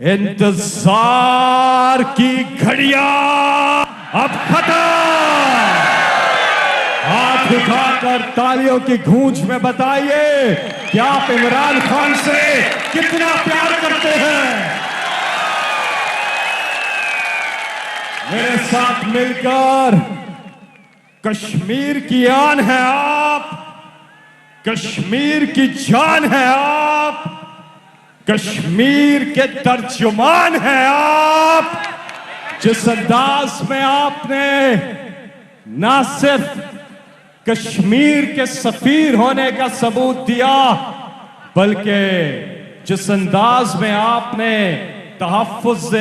इंतजार की घड़ियां अब खत्म। हाथ उठाकर तालियों की गूंज में बताइए कि आप इमरान खान से कितना प्यार करते हैं। मेरे साथ मिलकर कश्मीर की आन है आप, कश्मीर की जान है आप, कश्मीर के तर्जुमान हैं आप। जिस अंदाज में आपने ना सिर्फ कश्मीर के सफीर होने का सबूत दिया, बल्कि जिस अंदाज में आपने तहफ्फुज़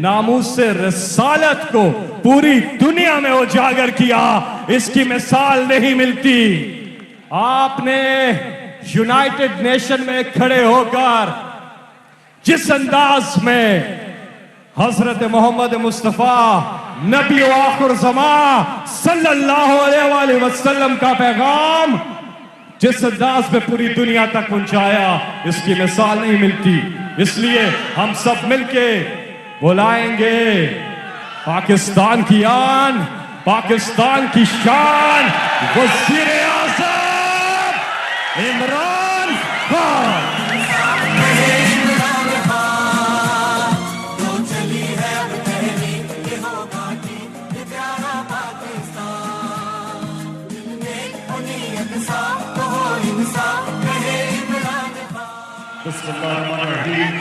नामूसे रिसालत को पूरी दुनिया में उजागर किया, इसकी मिसाल नहीं मिलती। आपने यूनाइटेड नेशन में खड़े होकर जिस अंदाज में हजरत मोहम्मद मुस्तफा नबी आखिर ज़मा सल्लल्लाहु अलैहि वसल्लम का पैगाम जिस अंदाज में पूरी दुनिया तक पहुंचाया, इसकी मिसाल नहीं मिलती। इसलिए हम सब मिलके बुलाएंगे पाकिस्तान की आन, पाकिस्तान की शान, वज़ीर आज़म इमरान खान। बिस्मिल्लाहिर्रहमानिर्रहीम।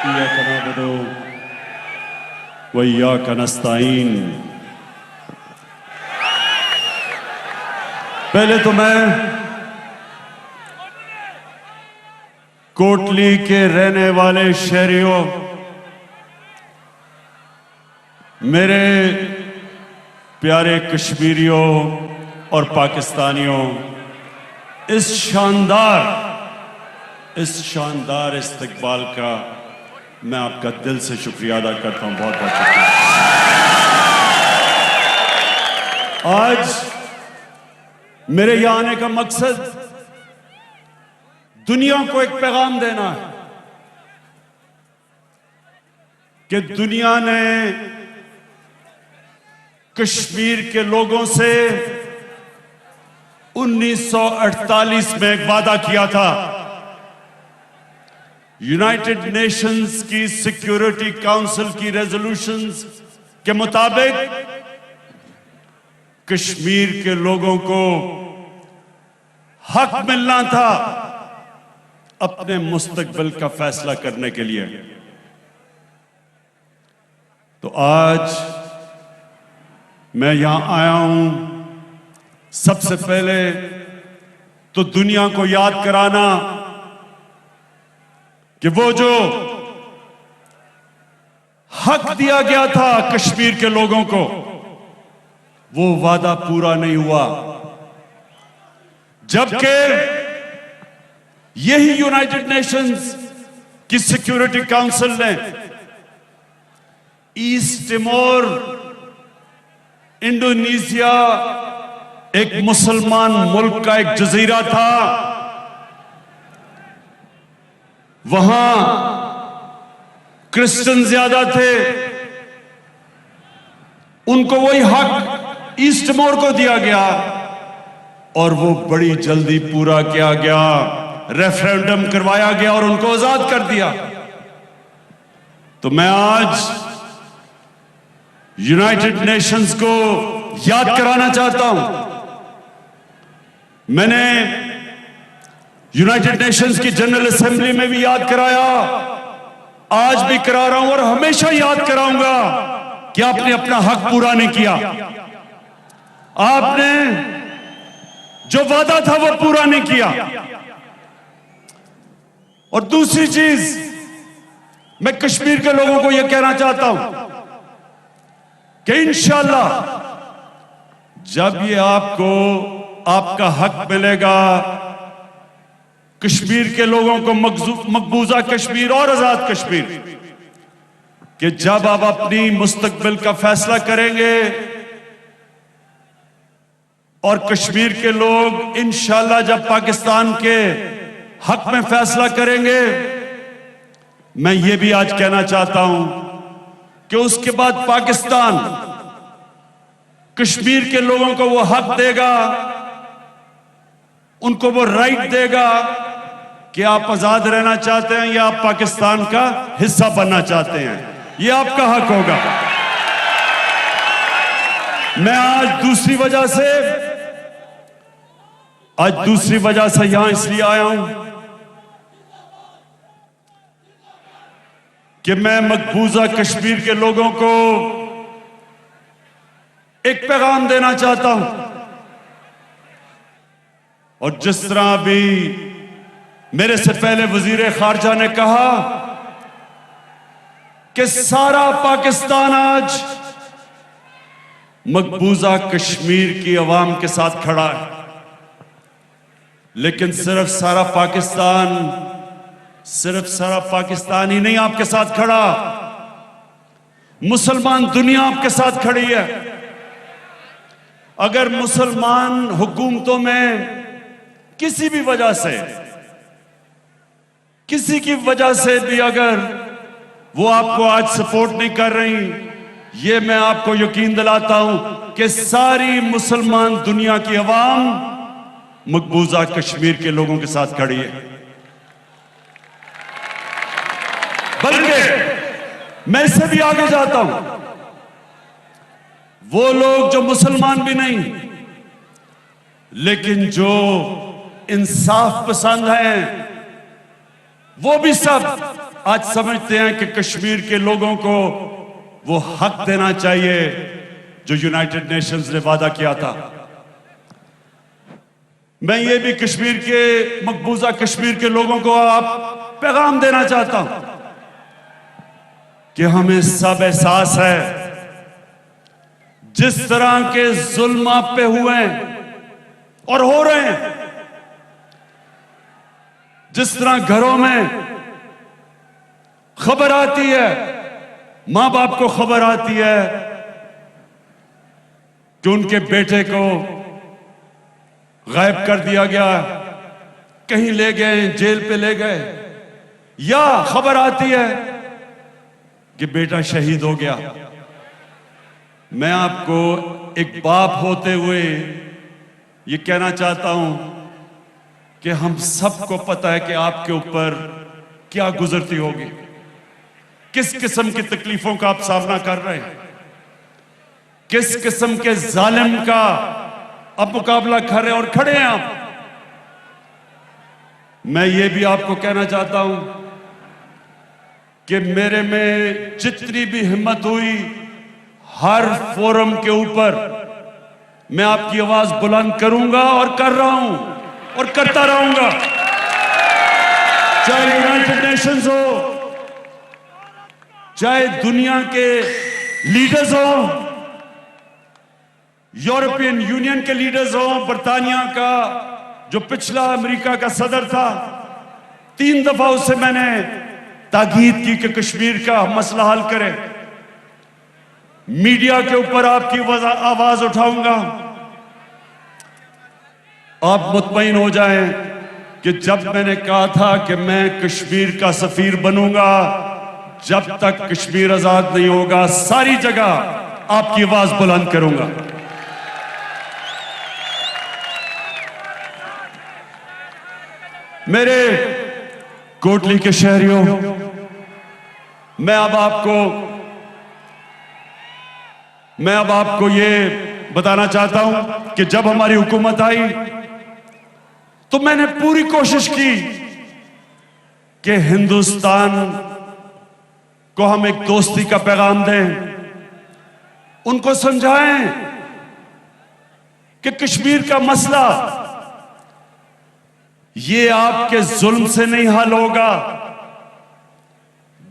इय्याका नअबुदु व इय्याका नस्तईन। पहले तो मैं कोटली के रहने वाले शहरियों, मेरे प्यारे कश्मीरियों और पाकिस्तानियों, इस शानदार इस्तकबाल का मैं आपका दिल से शुक्रिया अदा करता हूं। बहुत बहुत शुक्रिया। आज मेरे यहां आने का मकसद दुनिया को एक पैगाम देना है कि दुनिया ने कश्मीर के लोगों से 1948 में एक वादा किया था। यूनाइटेड नेशंस की सिक्योरिटी काउंसिल की रेजोल्यूशंस के मुताबिक कश्मीर के लोगों को हक मिलना था अपने मुस्तकबिल का फैसला करने के लिए। तो आज मैं यहां आया हूं सबसे पहले तो दुनिया को याद कराना कि वो जो हक दिया गया था कश्मीर के लोगों को, वो वादा पूरा नहीं हुआ। जबकि यही यूनाइटेड नेशंस की सिक्योरिटी काउंसिल ने ईस्ट तिमोर, इंडोनेशिया, एक मुसलमान मुल्क का एक जजीरा था, वहां क्रिश्चियन ज्यादा थे, उनको वही हक ईस्ट तिमोर को दिया गया और वो बड़ी जल्दी पूरा किया गया। रेफरेंडम करवाया गया और उनको आजाद कर दिया। तो मैं आज यूनाइटेड नेशंस को याद कराना चाहता हूं। मैंने यूनाइटेड नेशंस की जनरल असेंबली में भी याद कराया, आज भी करा रहा हूं और हमेशा याद कराऊंगा कि आपने अपना हक पूरा नहीं किया। आपने जो वादा था वो पूरा नहीं किया। और दूसरी चीज, मैं कश्मीर के लोगों को यह कहना चाहता हूं कि इंशाअल्लाह जब ये आपको आपका हक मिलेगा, कश्मीर के लोगों को मकबूजा कश्मीर और आजाद कश्मीर, कि जब आप अपनी मुस्तकबिल का फैसला करेंगे और कश्मीर के लोग इंशाअल्लाह जब पाकिस्तान के हक में फैसला करेंगे, मैं ये भी आज कहना चाहता हूं कि उसके बाद पाकिस्तान कश्मीर के लोगों को वो हक देगा, उनको वो राइट देगा कि आप आजाद रहना चाहते हैं या आप पाकिस्तान का हिस्सा बनना चाहते हैं। ये आपका हक होगा। मैं आज दूसरी वजह से यहां इसलिए आया हूं कि मैं मकबूजा कश्मीर के लोगों को एक पैगाम देना चाहता हूं। और जिस तरह अभी मेरे से पहले वजीर खारजा ने कहा कि सारा पाकिस्तान आज मकबूजा कश्मीर की अवाम के साथ खड़ा है, लेकिन सिर्फ सारा पाकिस्तान ही नहीं आपके साथ खड़ा, मुसलमान दुनिया आपके साथ खड़ी है। अगर मुसलमान हुकूमतों में किसी भी वजह से, किसी की वजह से भी अगर वो आपको आज सपोर्ट नहीं कर रही, ये मैं आपको यकीन दिलाता हूं कि सारी मुसलमान दुनिया की अवाम मकबूजा कश्मीर के लोगों के साथ खड़ी है। बल्कि मैं इससे भी आगे जाता हूं, वो लोग जो मुसलमान भी नहीं लेकिन जो इंसाफ पसंद हैं, वो भी सब आज समझते हैं कि कश्मीर के लोगों को वो हक देना चाहिए जो यूनाइटेड नेशंस ने वादा किया था। मैं ये भी मकबूजा कश्मीर के लोगों को आप पैगाम देना चाहता हूं कि हमें सब एहसास है जिस तरह के जुल्म आप पे हुए हैं और हो रहे हैं, जिस तरह घरों में खबर आती है, मां बाप को खबर आती है कि उनके बेटे को गायब कर दिया गया, कहीं ले गए, जेल पे ले गए, या खबर आती है कि बेटा शहीद हो गया। मैं आपको एक बाप होते हुए ये कहना चाहता हूं कि हम सबको पता है कि आपके ऊपर क्या गुजरती होगी, किस किस्म की तकलीफों का आप सामना कर रहे हैं, किस किस्म के जालिम का आप मुकाबला कर रहे हैं और खड़े हैं आप। मैं ये भी आपको कहना चाहता हूं कि मेरे में जितनी भी हिम्मत हुई, हर फोरम के ऊपर मैं आपकी आवाज बुलंद करूंगा और कर रहा हूं और करता रहूंगा, चाहे यूनाइटेड नेशंस हो, चाहे दुनिया के लीडर्स हो, यूरोपियन यूनियन के लीडर्स हो, बर्तानिया का जो पिछला अमेरिका का सदर था, 3 दफा उससे मैंने ताकीद की कि कश्मीर का मसला हल करें। मीडिया के ऊपर आपकी आवाज उठाऊंगा। आप मुतमईन हो जाएं कि जब मैंने कहा था कि मैं कश्मीर का सफीर बनूंगा, जब तक कश्मीर आजाद नहीं होगा, सारी जगह आपकी आवाज बुलंद करूंगा। मेरे कोटली के शहरियों, मैं अब आपको ये बताना चाहता हूं कि जब हमारी हुकूमत आई तो मैंने पूरी कोशिश की कि हिंदुस्तान को हम एक दोस्ती का पैगाम दें, उनको समझाएं कि कश्मीर का मसला ये आपके जुल्म से नहीं हल होगा।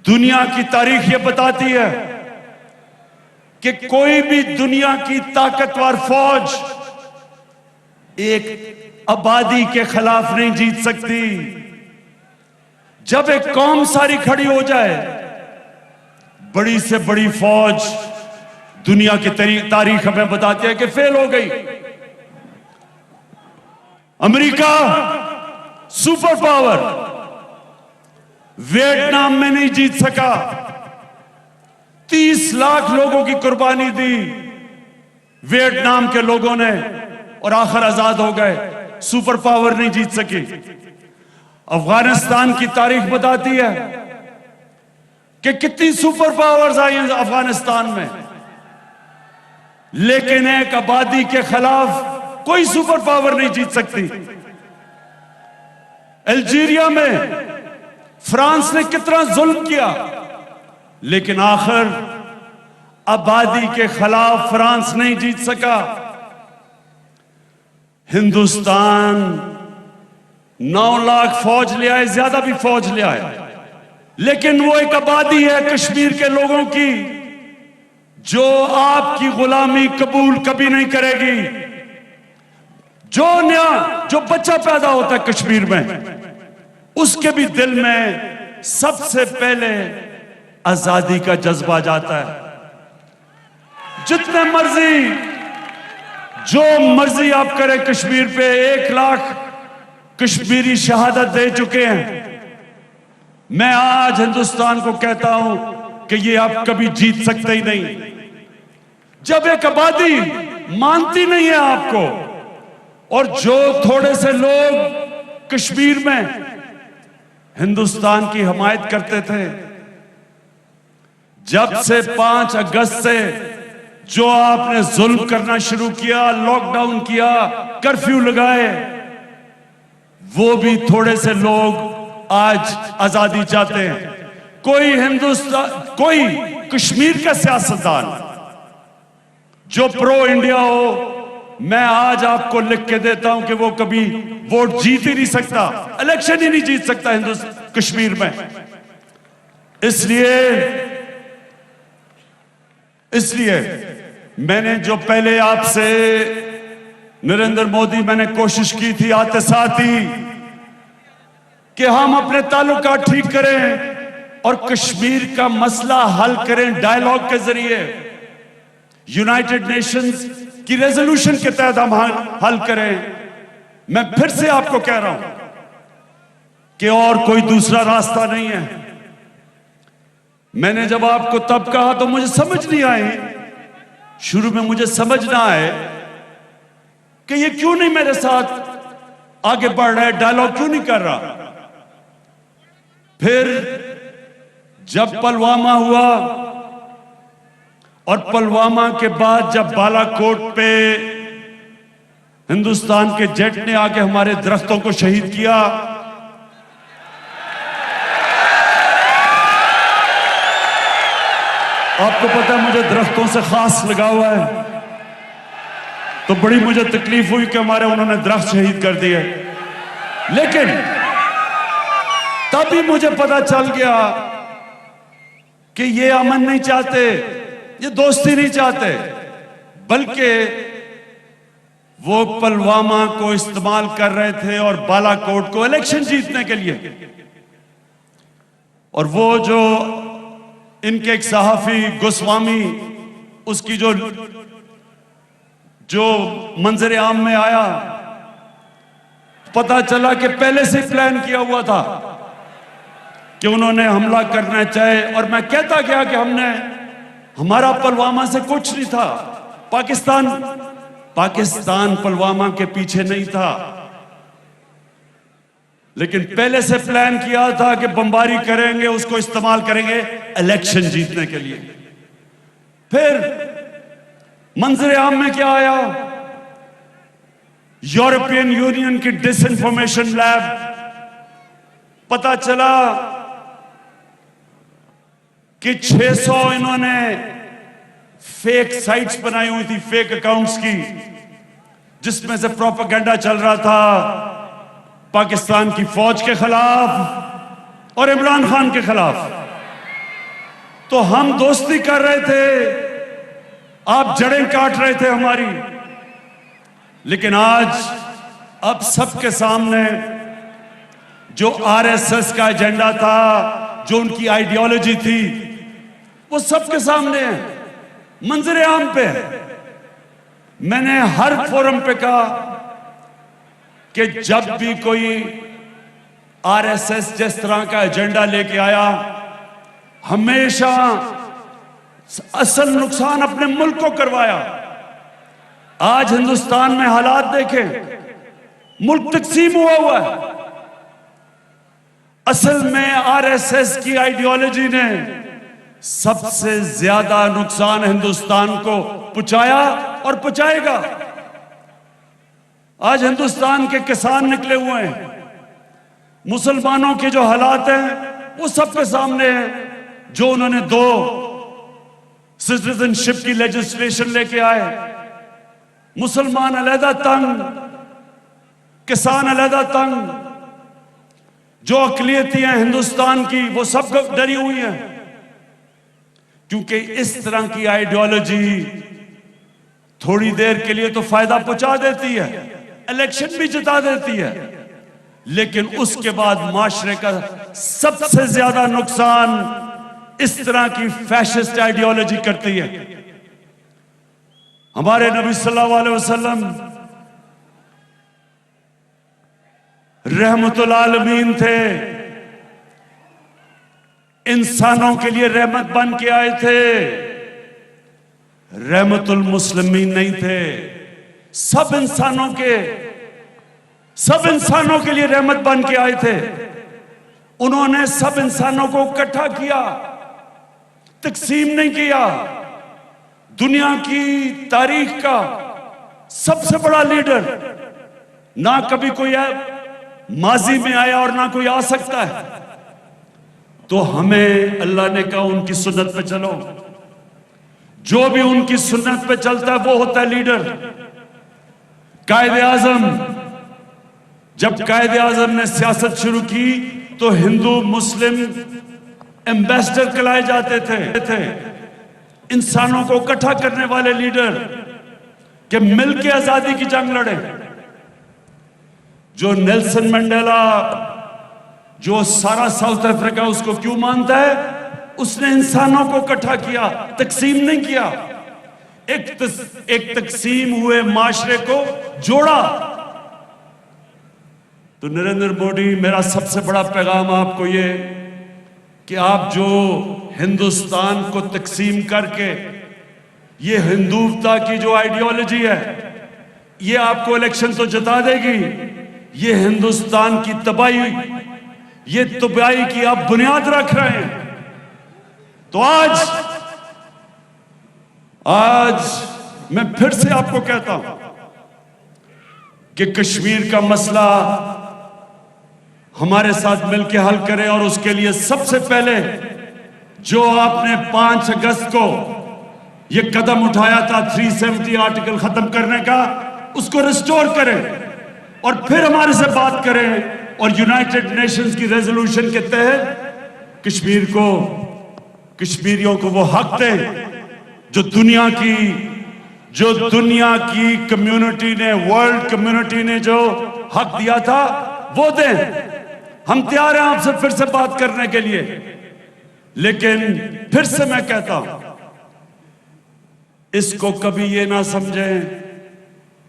दुनिया की तारीख ये बताती है कि कोई भी दुनिया की ताकतवर फौज एक आबादी के खिलाफ नहीं जीत सकती। जब एक कौम सारी खड़ी हो जाए, बड़ी से बड़ी फौज दुनिया की तारीख हमें बताती है कि फेल हो गई। अमेरिका सुपर पावर, वियतनाम में नहीं जीत सका, 30 लाख लोगों की कुर्बानी दी वियतनाम के लोगों ने, और आखिर आजाद हो गए। सुपर पावर नहीं जीत सकी। अफगानिस्तान की तारीख बताती है कि कितनी सुपर पावर्स आई हैं अफगानिस्तान में, लेकिन एक आबादी के खिलाफ कोई सुपर पावर नहीं जीत सकती। अल्जीरिया में फ्रांस ने कितना जुल्म किया, लेकिन आखिर आबादी के खिलाफ फ्रांस नहीं जीत सका। हिंदुस्तान 9 लाख फौज ले आए, ज्यादा भी फौज ले आए, लेकिन वो एक आबादी है कश्मीर के लोगों की जो आपकी गुलामी कबूल कभी नहीं करेगी। जो बच्चा पैदा होता है कश्मीर में, उसके भी दिल में सबसे पहले आजादी का जज्बा जाता है। जितने मर्जी जो मर्जी आप करें कश्मीर पे, 1 लाख कश्मीरी शहादत दे चुके हैं। मैं आज हिंदुस्तान को कहता हूं कि ये आप कभी जीत सकते ही नहीं। जब एक आबादी मानती नहीं है आपको, और जो थोड़े से लोग कश्मीर में हिंदुस्तान की हमायत करते थे, जब से 5 अगस्त से जो आपने जुल्म करना शुरू किया, लॉकडाउन किया, कर्फ्यू लगाए, वो भी थोड़े से लोग आज आजादी चाहते हैं। कोई कश्मीर का सियासतदान जो प्रो इंडिया हो, मैं आज आपको लिख के देता हूं कि वो कभी वोट जीत ही नहीं सकता, इलेक्शन ही नहीं जीत सकता हिंदुस्तान कश्मीर में। इसलिए मैंने जो पहले आपसे नरेंद्र मोदी, मैंने कोशिश की थी आते साथ ही कि हम अपने ताल्लुकात ठीक करें और कश्मीर का मसला हल करें डायलॉग के जरिए, यूनाइटेड नेशंस की रेजोल्यूशन के तहत हम हल करें। मैं फिर से आपको कह रहा हूं कि और कोई दूसरा रास्ता नहीं है। मैंने जब आपको तब कहा तो मुझे समझ नहीं आई, शुरू में मुझे समझ ना आए कि ये क्यों नहीं मेरे साथ आगे बढ़ रहा है, डायलॉग क्यों नहीं कर रहा। फिर जब पुलवामा हुआ और पुलवामा के बाद जब बालाकोट पे हिंदुस्तान के जेट ने आके हमारे दरख्तों को शहीद किया, आपको पता है मुझे दरख्तों से खास लगा हुआ है, तो बड़ी मुझे तकलीफ हुई कि हमारे उन्होंने दरख्त शहीद कर दिए। लेकिन तभी मुझे पता चल गया कि ये अमन नहीं चाहते, ये दोस्ती नहीं चाहते, बल्कि वो पुलवामा को इस्तेमाल कर रहे थे और बालाकोट को इलेक्शन जीतने के लिए। और वो जो इनके एक सहाफी गोस्वामी, उसकी जो मंजर आम में आया, पता चला कि पहले से प्लान किया हुआ था कि उन्होंने हमला करना चाहे। और मैं कहता गया कि हमारा पुलवामा से कुछ नहीं था, पाकिस्तान पुलवामा के पीछे नहीं था, लेकिन पहले से प्लान किया था कि बमबारी करेंगे, उसको इस्तेमाल करेंगे इलेक्शन जीतने के लिए। फिर मंजर आम में क्या आया, यूरोपियन यूनियन की डिसइंफॉर्मेशन लैब, पता चला कि 600 इन्होंने फेक साइट्स बनाई हुई थी, फेक अकाउंट्स की, जिसमें से प्रोपेगेंडा चल रहा था पाकिस्तान की फौज के खिलाफ और इमरान खान के खिलाफ। तो हम दोस्ती कर रहे थे, आप जड़ें काट रहे थे हमारी। लेकिन आज अब सबके सामने जो आरएसएस का एजेंडा था, जो उनकी आइडियोलॉजी थी, वो सबके सामने है, मंजर आम पे है। मैंने हर फोरम पे कहा कि जब भी कोई आरएसएस जिस तरह का एजेंडा लेके आया, हमेशा असल नुकसान अपने मुल्क को करवाया। आज हिंदुस्तान में हालात देखें, मुल्क तकसीम हुआ है। असल में आरएसएस की आइडियोलॉजी ने सबसे ज्यादा नुकसान हिंदुस्तान को पहुंचाया और पहुंचाएगा। आज हिंदुस्तान के किसान निकले हुए हैं, मुसलमानों के जो हालात हैं वो सबके सामने हैं। जो उन्होंने 2 सिटीजनशिप की लेजिस्लेशन लेके आए, मुसलमान अलहदा तंग, किसान अलहदा तंग, जो अकलियतें हैं हिंदुस्तान की वो सब डरी हुई हैं, क्योंकि इस तरह की आइडियोलॉजी थोड़ी देर के लिए तो फायदा पहुंचा देती है, इलेक्शन भी जिता देती है, लेकिन उसके बाद माशरे का सबसे ज्यादा नुकसान इस तरह की फैशिस्ट आइडियोलॉजी करती है। हमारे नबी सल्लल्लाहु अलैहि वसल्लम रहमतुल आलमीन थे, इंसानों के लिए रहमत बन के आए थे, रहमतुल मुस्लिमीन नहीं थे। सब इंसानों के लिए रहमत बन के आए थे। उन्होंने सब इंसानों को इकट्ठा किया, तकसीम नहीं किया। दुनिया की तारीख का सबसे बड़ा लीडर, ना कभी कोई माजी में आया और ना कोई आ सकता है। तो हमें अल्लाह ने कहा उनकी सुन्नत पे चलो। जो भी उनकी सुन्नत पे चलता है वो होता है लीडर। कायदे आजम, जब कायदे आजम ने सियासत शुरू की तो हिंदू मुस्लिम एम्बेसडर कहलाए जाते थे, इंसानों को इकट्ठा करने वाले लीडर के मिलकर आजादी की जंग लड़े। जो नेल्सन मंडेला, जो सारा साउथ अफ्रीका उसको क्यों मानता है, उसने इंसानों को इकट्ठा किया, तकसीम नहीं किया। एक तकसीम हुए माशरे को जोड़ा। तो नरेंद्र मोदी, मेरा सबसे बड़ा पैगाम आपको ये कि आप जो हिंदुस्तान को तकसीम करके ये हिंदुत्वता की जो आइडियोलॉजी है, ये आपको इलेक्शन तो जिता देगी, ये हिंदुस्तान की तबाही, ये तबाही की आप बुनियाद रख रहे हैं। तो आज मैं फिर से आपको कहता हूं कि कश्मीर का मसला हमारे साथ मिलकर हल करें, और उसके लिए सबसे पहले जो आपने 5 अगस्त को ये कदम उठाया था 370 आर्टिकल खत्म करने का, उसको रिस्टोर करें और फिर हमारे से बात करें और यूनाइटेड नेशंस की रेजोल्यूशन के तहत कश्मीरियों को वो हक दें जो दुनिया की कम्युनिटी ने, वर्ल्ड कम्युनिटी ने जो हक दिया था वो दें। हम तैयार हैं आपसे फिर से बात करने के लिए, लेकिन फिर से मैं कहता हूं, इसको कभी ये ना समझें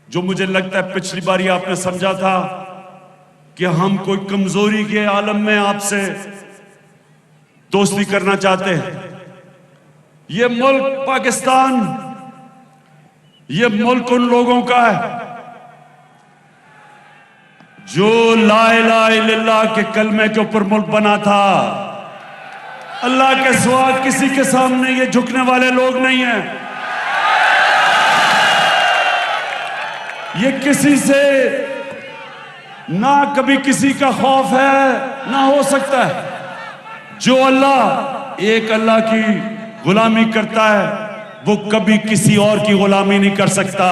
जो मुझे लगता है पिछली बारी आपने समझा था कि हम कोई कमजोरी के आलम में आपसे दोस्ती करना चाहते हैं। ये मुल्क पाकिस्तान, ये मुल्क उन लोगों का है जो ला इलाहा इल्लल्लाह के कलमे के ऊपर मुल्क बना था। अल्लाह के सिवा किसी के सामने ये झुकने वाले लोग नहीं हैं। ये किसी से ना कभी किसी का खौफ है ना हो सकता है। जो एक अल्लाह की गुलामी करता है वो कभी किसी और की गुलामी नहीं कर सकता।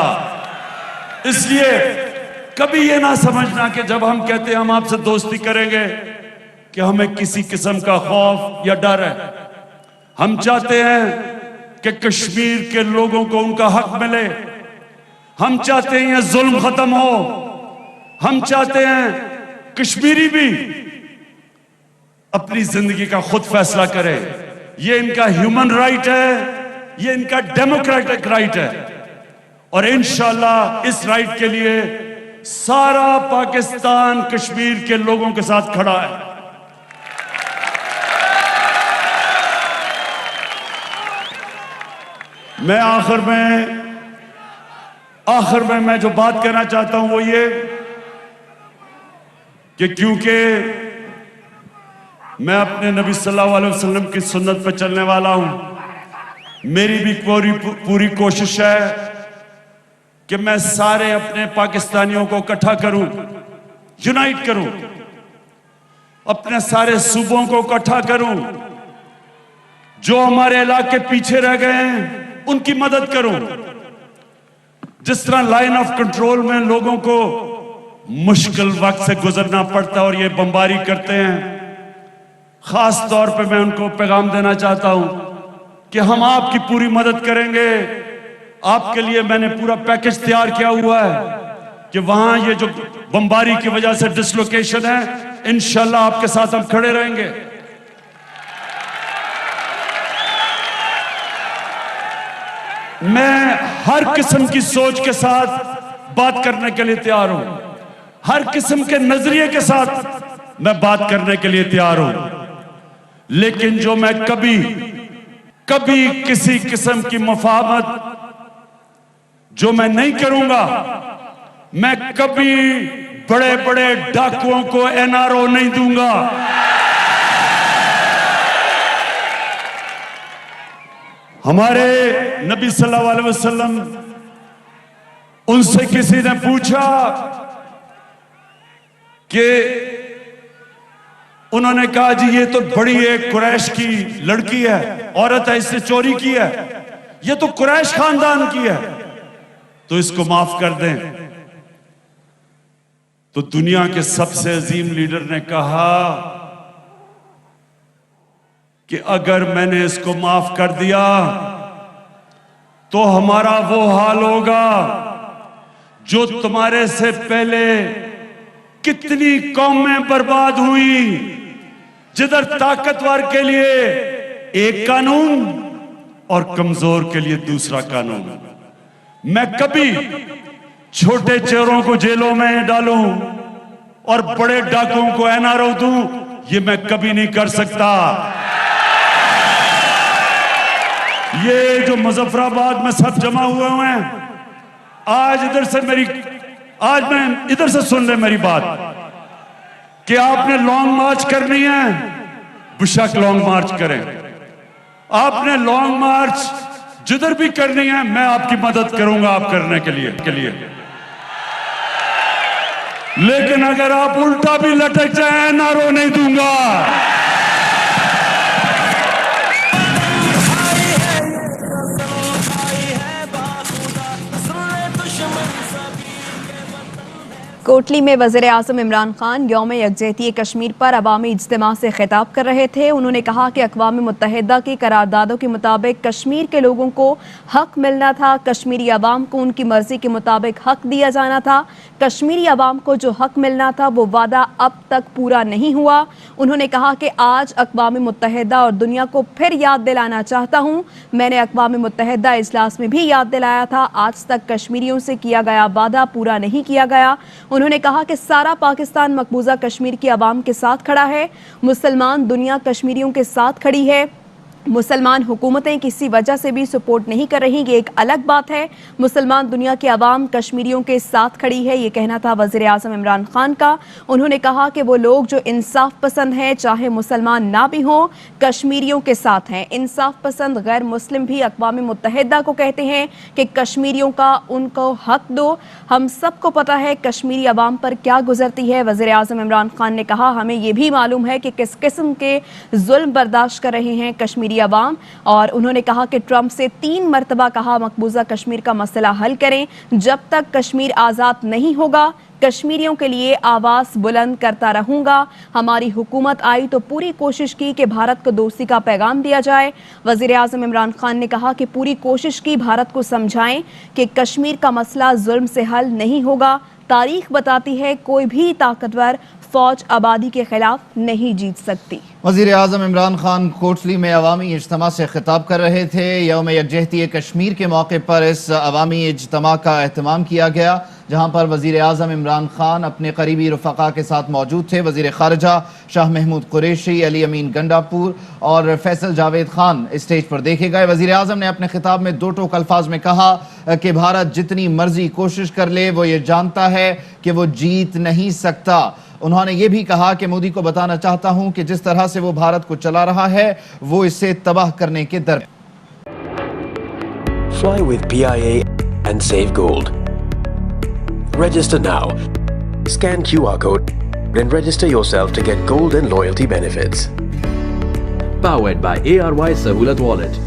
इसलिए कभी ये ना समझना कि जब हम कहते हैं हम आपसे दोस्ती करेंगे कि हमें किसी किस्म का खौफ या डर है। हम चाहते हैं कि कश्मीर के लोगों को उनका हक मिले। हम चाहते हैं ये जुल्म खत्म हो। हम चाहते हैं कश्मीरी भी अपनी जिंदगी का खुद फैसला करे। ये इनका ह्यूमन राइट है, ये इनका डेमोक्रेटिक राइट है, और इंशाल्लाह इस राइट के लिए सारा पाकिस्तान कश्मीर के लोगों के साथ खड़ा है। मैं आखिर में मैं जो बात करना चाहता हूं वो ये कि क्योंकि मैं अपने नबी सल्लल्लाहु अलैहि वसल्लम की सुन्नत पर चलने वाला हूं, मेरी भी पूरी कोशिश है कि मैं सारे अपने पाकिस्तानियों को इकट्ठा करूं, यूनाइट करूं, अपने सारे सूबों को इकट्ठा करूं, जो हमारे इलाके पीछे रह गए हैं उनकी मदद करूं। जिस तरह लाइन ऑफ कंट्रोल में लोगों को मुश्किल वक्त से गुजरना पड़ता है और ये बमबारी करते हैं, खास तौर पे मैं उनको पैगाम देना चाहता हूं कि हम आपकी पूरी मदद करेंगे। आपके लिए मैंने पूरा पैकेज तैयार किया हुआ है कि वहां ये जो बमबारी की वजह से डिसलोकेशन है, इंशाल्लाह आपके साथ हम खड़े रहेंगे। मैं हर किस्म की सोच के साथ बात करने के लिए तैयार हूं, हर किस्म के नजरिए के साथ मैं बात करने के लिए तैयार हूं, लेकिन जो मैं कभी किसी किस्म की मुफाहमत जो मैं नहीं करूंगा, मैं कभी बड़े बड़े डाकुओं को एनआरओ नहीं दूंगा। हमारे नबी सल्लल्लाहु अलैहि वसल्लम, उनसे किसी ने पूछा कि उन्होंने कहा जी ये तो बड़ी एक कुरैश की लड़की है, औरत है, इसने चोरी की है, ये तो कुरैश खानदान की है, तो इसको माफ कर दें। तो दुनिया के सबसे अजीम लीडर ने कहा कि अगर मैंने इसको माफ कर दिया तो हमारा वो हाल होगा जो तुम्हारे से पहले कितनी कौमें बर्बाद हुई, जिधर ताकतवर के लिए एक कानून और कमजोर के लिए दूसरा कानून। मैं कभी छोटे चोरों को जेलों में डालूं और बड़े डाकुओं को एनआरओ दूं, ये मैं कभी नहीं कर सकता। ये जो मुजफ्फराबाद में सब जमा हुए हैं, आज मैं इधर से सुन ले मेरी बात कि आपने लॉन्ग मार्च करनी है, बेशक लॉन्ग मार्च करें। आपने लॉन्ग मार्च जिधर भी करनी है, मैं आपकी मदद करूंगा आप करने के लिए। लेकिन अगर आप उल्टा भी लटक जाए, नारो नहीं दूंगा। कोटली में वज़ीर-ए-आज़म इमरान खान यौम यकजहती कश्मीर पर अवामी इज्तिमा से खिताब कर रहे थे। उन्होंने कहा कि अक़वाम मुत्तहिदा की करारदादों के मुताबिक कश्मीर के लोगों को हक मिलना था, कश्मीरी अवाम को उनकी मर्जी के मुताबिक हक दिया जाना था। कश्मीरी अवाम को जो हक मिलना था वो वादा अब तक पूरा नहीं हुआ। उन्होंने कहा कि आज अक़वाम मुत्तहिदा और दुनिया को फिर याद दिलाना चाहता हूँ, मैंने अक़वाम मुत्तहिदा इजलास में भी याद दिलाया था, आज तक कश्मीरियों से किया गया वादा पूरा नहीं किया गया। उन्होंने कहा कि सारा पाकिस्तान मकबूजा कश्मीर की आवाम के साथ खड़ा है, मुसलमान दुनिया कश्मीरियों के साथ खड़ी है। मुसलमान हुकूमतें किसी वजह से भी सपोर्ट नहीं कर रही, ये एक अलग बात है। मुसलमान दुनिया की आवाम कश्मीरियों के साथ खड़ी है, ये कहना था वज़ीर-ए-आज़म इमरान खान का। उन्होंने कहा कि वो लोग जो इंसाफ पसंद हैं, चाहे मुसलमान ना भी हों, कश्मीरियों के साथ हैं। इंसाफ पसंद गैर मुस्लिम भी अक़वाम मुत्तहिदा को कहते हैं कि कश्मीरियों का उनको हक दो। हम सबको पता है कश्मीरी अवाम पर क्या गुजरती है। वज़ीर-ए-आज़म इमरान खान ने कहा हमें ये भी मालूम है कि किस किस्म के जुल्म बर्दाश्त कर रहे हैं कश्मीरी अवाम। और उन्होंने कहा कि ट्रंप से 3 मरतबा कहा मकबूजा कश्मीर का मसला हल करें, जब तक कश्मीर आज़ाद नहीं होगा कश्मीरियों के लिए आवाज़ बुलंद करता रहूंगा। हमारी हुकूमत आई तो पूरी कोशिश की कि भारत को दोस्ती का पैगाम दिया जाए। वज़ीर-ए-आज़म इमरान खान ने कहा कि पूरी कोशिश की भारत को समझाएं कि कश्मीर का मसला जुल्म से हल नहीं होगा। तारीख बताती है कोई भी ताकतवर फौज आबादी के खिलाफ नहीं जीत सकती। वज़ीर-ए-आज़म इमरान खान कोटली में अवामी इज्तिमा से खिताब कर रहे थे। यौम यकजहती कश्मीर के मौके पर इस अवामी इज्तिमा का एहतमाम किया गया। जहां पर वजीर आज़म इमरान खान अपने करीबी रफ़क़ा के साथ मौजूद थे। वजीर ख़ारिजा शाह महमूद कुरैशी, अली अमीन गंडापुर और फैसल जावेद खान स्टेज पर देखे गए। वजीर आज़म ने अपने खिताब में दो टोक अल्फाज में कहा कि भारत जितनी मर्जी कोशिश कर ले वो ये जानता है कि वो जीत नहीं सकता। उन्होंने ये भी कहा कि मोदी को बताना चाहता हूं कि जिस तरह से वो भारत को चला रहा है वो इसे तबाह करने के दर। Fly with PIA and save gold. Register now. Scan QR code and register yourself to get gold and loyalty benefits. Powered by ARY Sahulat Wallet.